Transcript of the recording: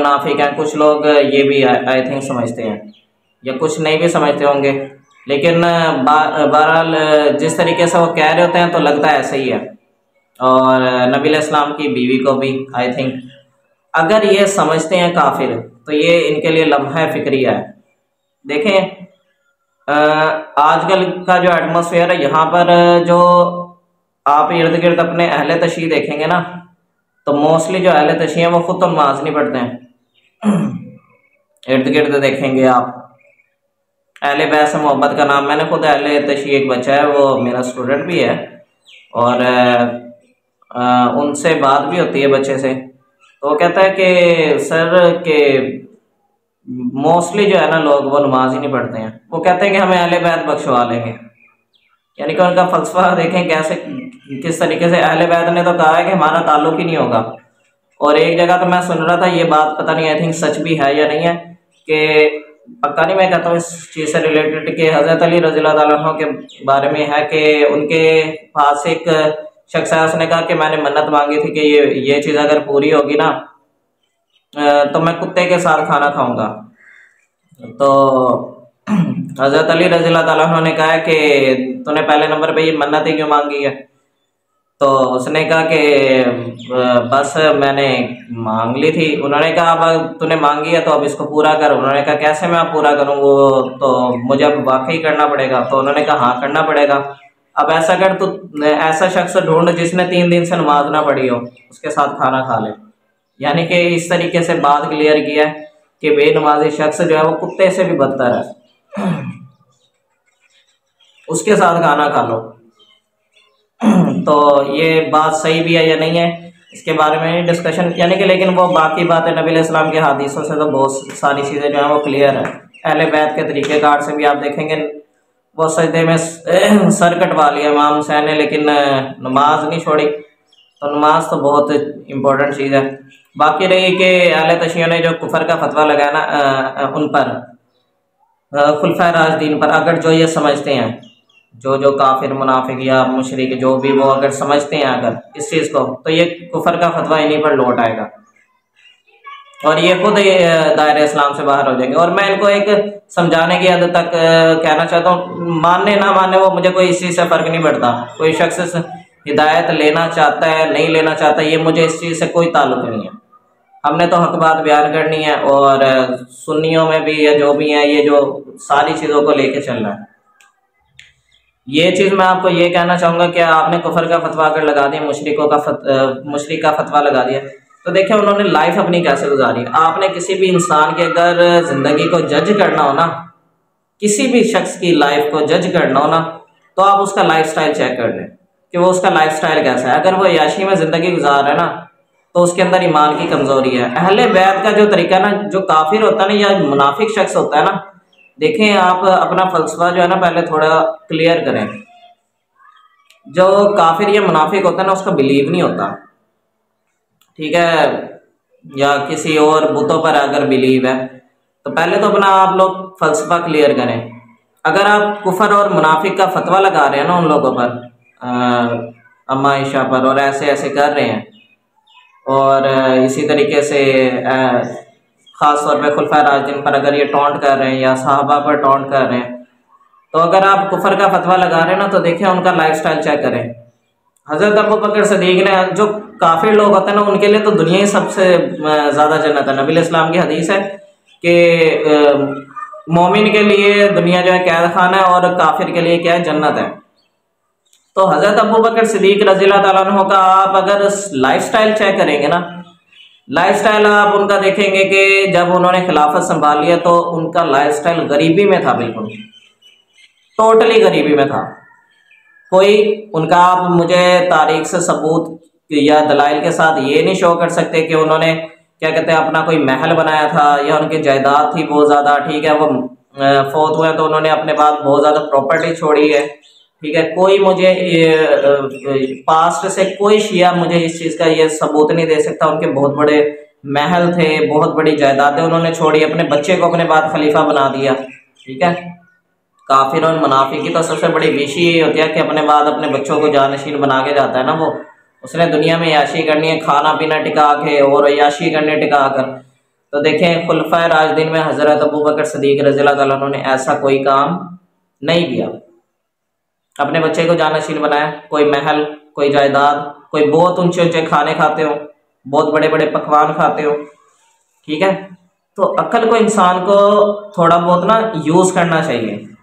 मुनाफिक हैं, कुछ लोग ये भी आई थिंक समझते हैं, या कुछ नहीं भी समझते होंगे, लेकिन बहरहाल जिस तरीके से वो कह रहे होते हैं तो लगता है ऐसे ही है। और नबी इस्लाम की बीवी को भी आई थिंक अगर ये समझते हैं काफिर, तो ये इनके लिए लम्हा फिक्रिया है। देखें आजकल का जो एटमॉस्फेयर है यहाँ पर, जो आप इर्द गिर्द अपने अहले तशी देखेंगे ना, तो मोस्टली जो अहले तशी हैं वो खुद तो नमाज नहीं पढ़ते हैं। इर्द गिर्द देखेंगे आप, अहले बैत से मोहब्बत का नाम, मैंने खुद अहले तशी एक बच्चा है, वो मेरा स्टूडेंट भी है, और उनसे बात भी होती है बच्चे से, तो वो कहता है कि सर के मोस्टली जो है ना लोग वो नमाज ही नहीं पढ़ते हैं। वो कहते हैं कि हमें अहले बैत बख्शवा लेंगे, यानी कि उनका फलसफा देखें कैसे, किस तरीके से। अहले बैत ने तो कहा है कि हमारा ताल्लुक ही नहीं होगा, और एक जगह तो मैं सुन रहा था, ये बात पता नहीं आई थिंक सच भी है या नहीं है, कि पक्का नहीं मैं कहता हूँ इस चीज़ से रिलेटेड, कि हज़रत अली रज़ियल्लाहु ताला अन्हु के बारे में है कि उनके पास एक शख्स है, उसने कहा कि मैंने मन्नत मांगी थी कि ये चीज़ अगर पूरी होगी ना तो मैं कुत्ते के साथ खाना खाऊंगा। तो हज़रत अली रज़ियल्लाहु ताला अन्हु ने कहा है कि तूने पहले नंबर पे ये मन्नत ही क्यों मांगी है? तो उसने कहा कि बस मैंने मांग ली थी। उन्होंने कहा अब तूने मांगी है तो अब इसको पूरा कर। उन्होंने कहा कैसे मैं पूरा करूँ, वो तो मुझे अब वाकई करना पड़ेगा। तो उन्होंने कहा हाँ करना पड़ेगा। अब ऐसा कर, तू ऐसा शख्स ढूंढ जिसने 3 दिन से नमाज ना पढ़ी हो, उसके साथ खाना खा ले। यानी कि इस तरीके से बात क्लियर किया है कि बेनमाजी शख्स जो है वो कुत्ते से भी बदतर है, उसके साथ खाना खा लो। तो ये बात सही भी है या नहीं है, इसके बारे में डिस्कशन, यानी कि लेकिन वो बाकी बातें नबी इस्लाम के हदीसों से तो बहुत सारी चीज़ें जो हैं वो क्लियर है। अहले बैत के तरीक़ेकार से भी आप देखेंगे, वो सजदे में सर कटवा लिया इमाम हुसैन ने, लेकिन नमाज नहीं छोड़ी। तो नमाज तो बहुत इम्पोर्टेंट चीज़ है। बाकी रही कि अहले तशियों ने जो कुफर का फतवा लगाया ना उन पर, खुलफाए राशिदीन पर, अगर जो ये समझते हैं, जो काफिर मुनाफिक या मुशरिक जो भी, वो अगर समझते हैं अगर इस चीज़ को, तो ये कुफर का फतवा इन्हीं पर लौट आएगा और ये खुद दायरे इस्लाम से बाहर हो जाएंगे। और मैं इनको एक समझाने की हद तक कहना चाहता हूँ, मानने ना मानने वो मुझे कोई इस चीज़ से फ़र्क नहीं पड़ता। कोई शख्स हिदायत लेना चाहता है नहीं लेना चाहता, ये मुझे इस चीज़ से कोई ताल्लुक नहीं है। हमने तो हक बात बयान करनी है, और सुन्नियों में भी या जो भी है, ये जो सारी चीज़ों को लेके चलना है। ये चीज़ मैं आपको ये कहना चाहूँगा कि आपने कुफर का फतवा अगर लगा दिया, मुशरिक का फतवा लगा दिया, तो देखिए उन्होंने लाइफ अपनी कैसे गुजारी। आपने किसी भी इंसान की अगर ज़िंदगी को जज करना हो ना, किसी भी शख्स की लाइफ को जज करना हो ना, तो आप उसका लाइफस्टाइल चेक कर लें कि वो उसका लाइफस्टाइल कैसा है। अगर वो याशी में ज़िंदगी गुजार रहा है ना, तो उसके अंदर ईमान की कमज़ोरी है। अहले बैत का जो तरीका ना, जो काफिर होता है ना या मुनाफिक शख्स होता है ना, देखें आप अपना फलसफा जो है ना पहले थोड़ा क्लियर करें। जो काफिर या मुनाफिक होता है ना, उसका बिलीव नहीं होता, ठीक है, या किसी और बुतों पर अगर बिलीव है, तो पहले तो अपना आप लोग फलसफा क्लियर करें। अगर आप कुफर और मुनाफिक का फतवा लगा रहे हैं ना उन लोगों पर, अम्मा आयशा पर, और ऐसे ऐसे कर रहे हैं, और इसी तरीके से ख़ास तौर पे खुलफाए राशिदीन पर अगर ये टॉन्ट कर रहे हैं या सहाबा पर टॉन्ट कर रहे हैं, तो अगर आप कुफर का फतवा लगा रहे हैं ना, तो देखिए उनका लाइफस्टाइल चेक करें। हज़रत अबू बकर सिद्दीक़ ने, जो काफिर लोग होते हैं ना, उनके लिए तो दुनिया ही सबसे ज़्यादा जन्नत है। नबी इस्लाम की हदीस है कि मोमिन के लिए दुनिया जो है कैद खाना है, और काफिर के लिए क्या है, जन्नत है। तो हज़रत अबू बकर सिद्दीक़ रज़ियल्लाहु ताला अन्हु का आप अगर लाइफस्टाइल चेक करेंगे ना, लाइफस्टाइल आप उनका देखेंगे कि जब उन्होंने खिलाफत संभाल लिया तो उनका लाइफस्टाइल गरीबी में था, बिल्कुल टोटली गरीबी में था। कोई उनका आप मुझे तारीख से सबूत या दलाइल के साथ ये नहीं शो कर सकते कि उन्होंने क्या कहते हैं अपना कोई महल बनाया था या उनकी जायदाद थी बहुत ज़्यादा, ठीक है, वो फौत हुए तो उन्होंने अपने पास बहुत ज़्यादा प्रॉपर्टी छोड़ी है, ठीक है। कोई मुझे पास्ट से कोई शिया मुझे इस चीज़ का ये सबूत नहीं दे सकता। उनके बहुत बड़े महल थे, बहुत बड़ी जायदादें उन्होंने छोड़ी, अपने बच्चे को अपने बाद खलीफा बना दिया, ठीक है। काफिर और मुनाफिक की तो सबसे बड़ी विशि ये होती है कि अपने बाद अपने बच्चों को जानशीन बना के जाता है ना, वो उसने दुनिया में याशी करनी है, खाना पीना टिका के और याशी करने टिका कर। तो देखें खुलफाए राशिदीन में हज़रत अबू बकर सिद्दीक़ रज़ियल्लाहु ताला अन्हु ने ऐसा कोई काम नहीं किया। अपने बच्चे को जानशीन बनाया, कोई महल, कोई जायदाद, कोई बहुत ऊंचे ऊंचे खाने खाते हो, बहुत बड़े बड़े पकवान खाते हो, ठीक है। तो अक्ल को इंसान को थोड़ा बहुत ना यूज़ करना चाहिए।